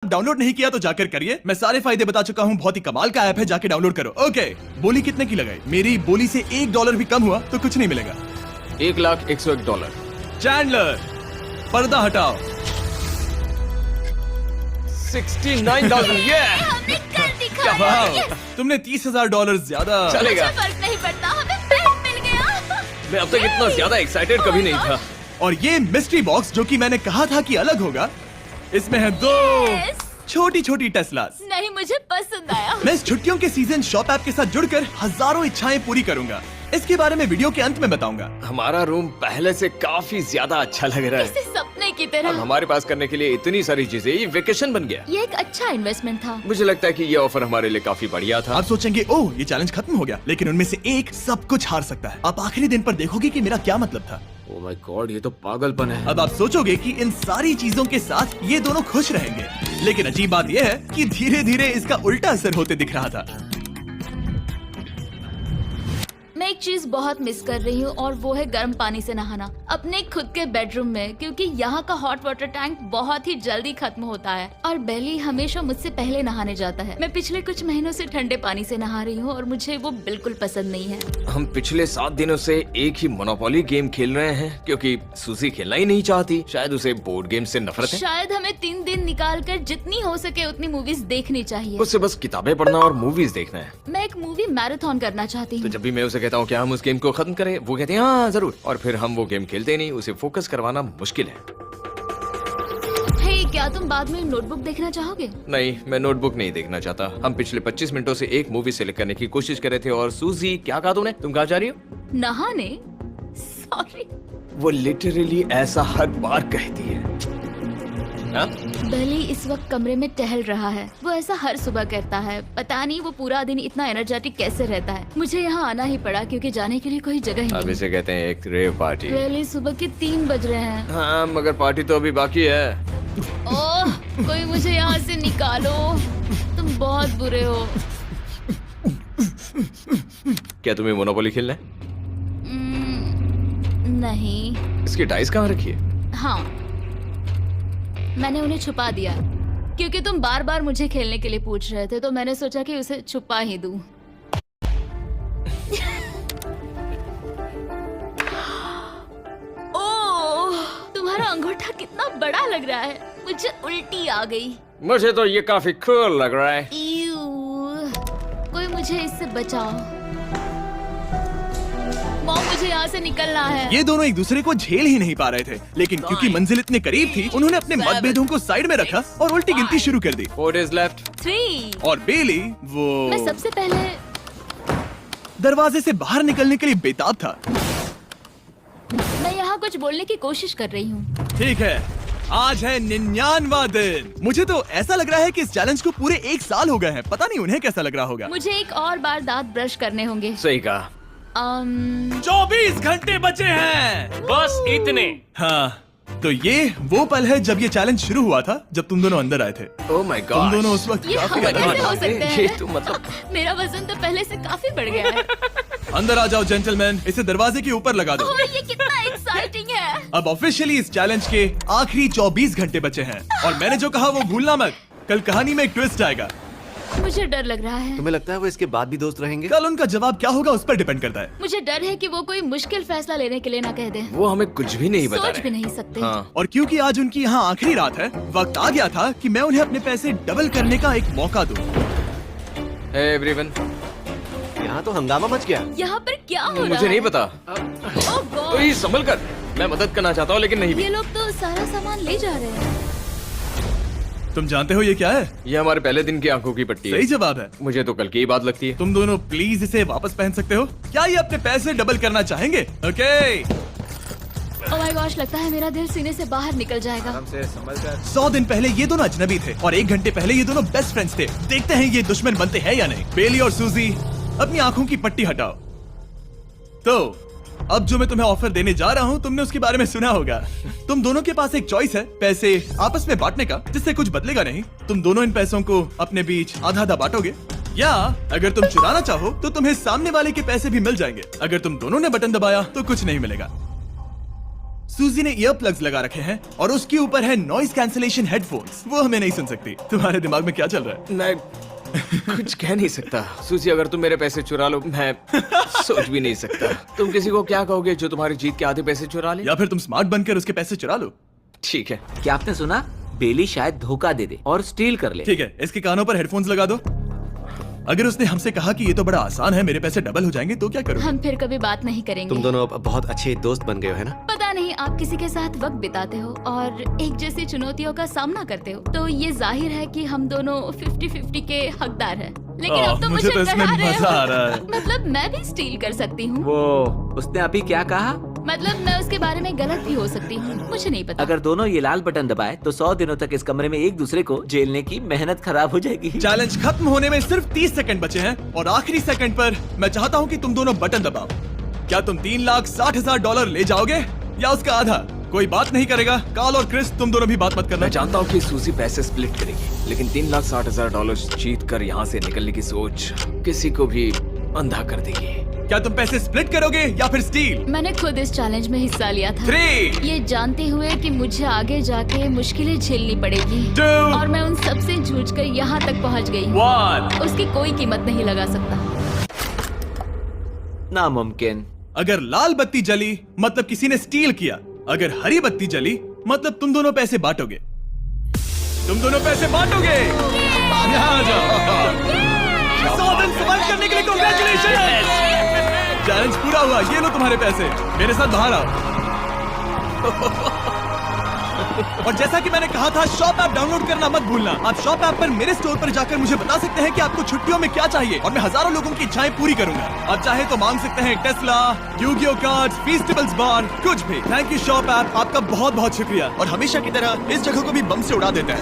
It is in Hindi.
डाउनलोड नहीं किया तो जाकर करिए। मैं सारे फायदे बता चुका हूँ, बहुत ही कमाल का ऐप है, जाके डाउनलोड करो। ओके, बोली कितने की लगाई? मेरी बोली से $1 भी कम हुआ तो कुछ नहीं मिलेगा। $1,01,001। चैंडलर, पर्दा हटाओ। 69,000। ये हमने कर दिखाया। वाह, तुमने $30,000 ज्यादा। चलेगा। मुझे फर्क नहीं पड़ता, हमें पैक मिल गया। मैं अब तक इतना ज्यादा एक्साइटेड कभी नहीं था। और ये मिस्ट्री बॉक्स जो कि मैंने कहा था कि अलग होगा, इसमें है 2 Yes. छोटी छोटी टेस्लास। नहीं, मुझे पसंद आया। मैं इस छुट्टियों के सीजन शॉप ऐप के साथ जुड़कर हजारों इच्छाएं पूरी करूंगा। इसके बारे में वीडियो के अंत में बताऊंगा। हमारा रूम पहले से काफी ज्यादा अच्छा लग रहा है जैसे सपने की और तरह। हमारे पास करने के लिए इतनी सारी चीजें, ये वेकेशन बन गया। ये एक अच्छा इन्वेस्टमेंट था। मुझे लगता है कि ये ऑफर हमारे लिए काफी बढ़िया था। आप सोचेंगे ओह ये चैलेंज खत्म हो गया, लेकिन उनमें से एक सब कुछ हार सकता है। आप आखिरी दिन पर देखोगे कि मेरा क्या मतलब था। ओह माय गॉड, ये तो पागलपन है। अब आप सोचोगे कि इन सारी चीजों के साथ ये दोनों खुश रहेंगे, लेकिन अजीब बात यह है कि धीरे धीरे इसका उल्टा असर होते दिख रहा था। मैं एक चीज बहुत मिस कर रही हूँ और वो है गर्म पानी से नहाना अपने खुद के बेडरूम में, क्योंकि यहाँ का हॉट वाटर टैंक बहुत ही जल्दी खत्म होता है और बेली हमेशा मुझसे पहले नहाने जाता है। मैं पिछले कुछ महीनों से ठंडे पानी से नहा रही हूँ और मुझे वो बिल्कुल पसंद नहीं है। हम पिछले 7 दिनों से एक ही मोनोपोली गेम खेल रहे हैं क्योंकि सूजी खेलना ही नहीं चाहती। शायद उसे बोर्ड गेम से नफरत है। शायद हमें 3 दिन निकाल कर जितनी हो सके उतनी मूवीज देखनी चाहिए। उससे बस किताबें पढ़ना और मूवीज देखना है। मैं एक मूवी मैराथन करना चाहती तो हूँ। जब भी मैं उसे कहता हूँ क्या हम उस गेम को खत्म करें, वो कहते हैं हाँ जरूर, और फिर हम वो गेम खेलते नहीं। उसे फोकस करवाना मुश्किल है। हे, क्या तुम बाद में नोटबुक देखना चाहोगे? नहीं, मैं नोटबुक नहीं देखना चाहता। हम पिछले 25 मिनटों से एक मूवी सिलेक्ट करने की कोशिश कर रहे थे। और सूजी, क्या कहा तुमने? तुम कहाँ जा रही हो? नहाने? सॉरी। वो लिटरली ऐसा हर बार कहती है। हाँ? बेली इस वक्त कमरे में टहल रहा है। वो ऐसा हर सुबह करता है। पता नहीं वो पूरा दिन इतना एनर्जेटिक कैसे रहता है। मुझे यहाँ आना ही पड़ा क्योंकि जाने के लिए कोई जगह ही अब नहीं। इसे कहते हैं एक रेव पार्टी। बेली, सुबह के 3 बज रहे हैं। हाँ, मगर पार्टी तो अभी बाकी है। ओह, कोई मुझे यहाँ से निकालो। तुम बहुत बुरे हो। क्या तुम्हें मोनोपोली खेलना है? नहीं। इसकी डाइस कहाँ रखी है? हाँ, मैंने उन्हें छुपा दिया क्योंकि तुम बार बार मुझे खेलने के लिए पूछ रहे थे, तो मैंने सोचा कि उसे छुपा ही दूं। ओह, तुम्हारा अंगूठा कितना बड़ा लग रहा है। मुझे उल्टी आ गई। मुझे तो ये काफी कूल लग रहा है। ईऊ, कोई मुझे इससे बचाओ। मॉम, मुझे यहाँ से निकलना है। ये दोनों एक दूसरे को झेल ही नहीं पा रहे थे, लेकिन क्योंकि मंजिल इतने करीब थी, उन्होंने अपने मतभेदों को साइड में रखा और उल्टी गिनती शुरू कर दी। 4 days left। 3। और बेली वो मैं सबसे पहले दरवाजे से बाहर निकलने के लिए बेताब था। मैं यहाँ कुछ बोलने की कोशिश कर रही हूँ। ठीक है, आज है 99वां दिन। मुझे तो ऐसा लग रहा है कि इस चैलेंज को पूरे 1 साल हो गए हैं। पता नहीं उन्हें कैसा लग रहा होगा। मुझे एक और बार दांत ब्रश करने होंगे। सही कहा। 24 घंटे बचे हैं। बस इतने। हाँ, तो ये वो पल है जब ये चैलेंज शुरू हुआ था, जब तुम दोनों अंदर आए थे। Oh my God. तुम दोनों उस वक्त ये काफी हम अलग कैसे थे। हो सकते हैं? ये तो मतलब मेरा वजन तो पहले से काफी बढ़ गया है। अंदर आ जाओ जेंटलमैन, इसे दरवाजे के ऊपर लगा दो। ओह, ये कितना एक्साइटिंग है। अब ऑफिशियली इस चैलेंज के आखिरी 24 घंटे बचे हैं और मैंने जो कहा वो भूलना मत। कल कहानी में एक ट्विस्ट आएगा। मुझे डर लग रहा है। तुम्हें लगता है वो इसके बाद भी दोस्त रहेंगे? कल उनका जवाब क्या होगा उस पर डिपेंड करता है। मुझे डर है कि वो कोई मुश्किल फैसला लेने के लिए ना कह दे। वो हमें कुछ भी नहीं बता सोच रहे। भी नहीं सकते। हाँ। और क्योंकि आज उनकी यहाँ आखिरी रात है, वक्त आ गया था कि मैं उन्हें अपने पैसे डबल करने का एक मौका दूं। Hey everyone। यहाँ तो हंगामा मच गया। यहाँ पर क्या हो रहा है? मुझे नहीं पता। ओह गॉड, ओए, संभल कर। मैं मदद करना चाहता हूँ लेकिन नहीं भी। ये लोग तो सारा सामान ले जा रहे हैं। तुम जानते हो ये क्या है? ये हमारे पहले दिन की आंखों की पट्टी है। सही जवाब है। मुझे तो कल की ही बात लगती है। तुम दोनों प्लीज इसे वापस पहन सकते हो? क्या ये अपने पैसे डबल करना चाहेंगे? ओके। ओह माय गॉश, लगता है मेरा दिल सीने से बाहर निकल जाएगा। आराम से संभल कर। 100 दिन पहले ये दोनों अजनबी थे और 1 घंटे पहले ये दोनों बेस्ट फ्रेंड्स थे। देखते हैं ये दुश्मन बनते हैं या नहीं। बेली और सूजी, अपनी आंखों की पट्टी हटाओ। तो अब जो मैं तुम्हें ऑफर देने जा रहा हूँ, तुमने उसके बारे में सुना होगा। तुम दोनों के पास एक चॉइस है पैसे आपस में बांटने का, जिससे कुछ बदलेगा नहीं। तुम दोनों इन पैसों को अपने बीच आधा आधा बांटोगे, या अगर तुम चुराना चाहो तो तुम्हें सामने वाले के पैसे भी मिल जाएंगे। अगर तुम दोनों ने बटन दबाया तो कुछ नहीं मिलेगा। सूजी ने ईयर प्लग्स लगा रखे हैं और उसके ऊपर है नॉइस कैंसलेशन हेडफोन्स। वो हमें नहीं सुन सकती। तुम्हारे दिमाग में क्या चल रहा है? मैं कुछ कह नहीं सकता। सूजी, अगर तुम मेरे पैसे चुरा लो, मैं सोच भी नहीं सकता। तुम किसी को क्या कहोगे जो तुम्हारी जीत के आधे पैसे चुरा ले? या फिर तुम स्मार्ट बनकर उसके पैसे चुरा लो। ठीक है। क्या आपने सुना? बेली शायद धोखा दे दे और स्टील कर ले। ठीक है, इसके कानों पर हेडफोन्स लगा दो। अगर उसने हमसे कहा कि ये तो बड़ा आसान है, मेरे पैसे डबल हो जाएंगे, तो क्या करोगे? हम फिर कभी बात नहीं करेंगे। तुम दोनों अब बहुत अच्छे दोस्त बन गए हो, है ना? पता नहीं, आप किसी के साथ वक्त बिताते हो और एक जैसी चुनौतियों का सामना करते हो, तो ये जाहिर है कि हम दोनों 50-50 के हकदार हैं। लेकिन अब तो मुझे तो इसमें डरा रहे मजा आ रहा हो। है। मतलब मैं भी स्टील कर सकती हूँ। वो उसने अभी क्या कहा? मतलब मैं उसके बारे में गलत भी हो सकती हूँ, मुझे नहीं पता। अगर दोनों ये लाल बटन दबाए तो 100 दिनों तक इस कमरे में एक दूसरे को झेलने की मेहनत खराब हो जाएगी। चैलेंज खत्म होने में सिर्फ 30 सेकंड बचे हैं और आखिरी सेकंड पर मैं चाहता हूँ कि तुम दोनों बटन दबाओ। क्या तुम $3,60,000 ले जाओगे या उसका आधा? कोई बात नहीं करेगा। कार्ल और क्रिस, तुम दोनों भी बात मत करना। मैं जानता हूँ कि सूजी पैसे स्प्लिट करेगी, लेकिन $3,60,000 जीत कर यहाँ से निकलने की सोच किसी को भी अंधा कर देगी। क्या तुम पैसे स्प्लिट करोगे या फिर स्टील? मैंने खुद इस चैलेंज में हिस्सा लिया था, 3, ये जानते हुए कि मुझे आगे जाके मुश्किलें झेलनी पड़ेगी 2, और मैं उन सब से जूझ कर यहाँ तक पहुँच गई। 1। उसकी कोई कीमत नहीं लगा सकता। नामुमकिन। अगर लाल बत्ती जली मतलब किसी ने स्टील किया। अगर हरी बत्ती जली मतलब तुम दोनों पैसे बांटोगे। तुम दोनों पैसे बांटोगे। यहाँ आ जाओ। 100 दिन सर्वाइव करने के लिए कांग्रेचुलेशन। चैलेंज पूरा हुआ। ये लो तुम्हारे पैसे। मेरे साथ बाहर आओ। और जैसा कि मैंने कहा था, शॉप ऐप डाउनलोड करना मत भूलना। आप शॉप ऐप पर मेरे स्टोर पर जाकर मुझे बता सकते हैं कि आपको छुट्टियों में क्या चाहिए और मैं हजारों लोगों की इच्छाएं पूरी करूंगा। आप चाहे तो मांग सकते हैं टेस्ला, यूगियो कार्ड्स, फेस्टिवल्स बार, कुछ भी। थैंक यू शॉप ऐप, आपका बहुत बहुत शुक्रिया। और हमेशा की तरह इस जगह को भी बम से उड़ा देता है।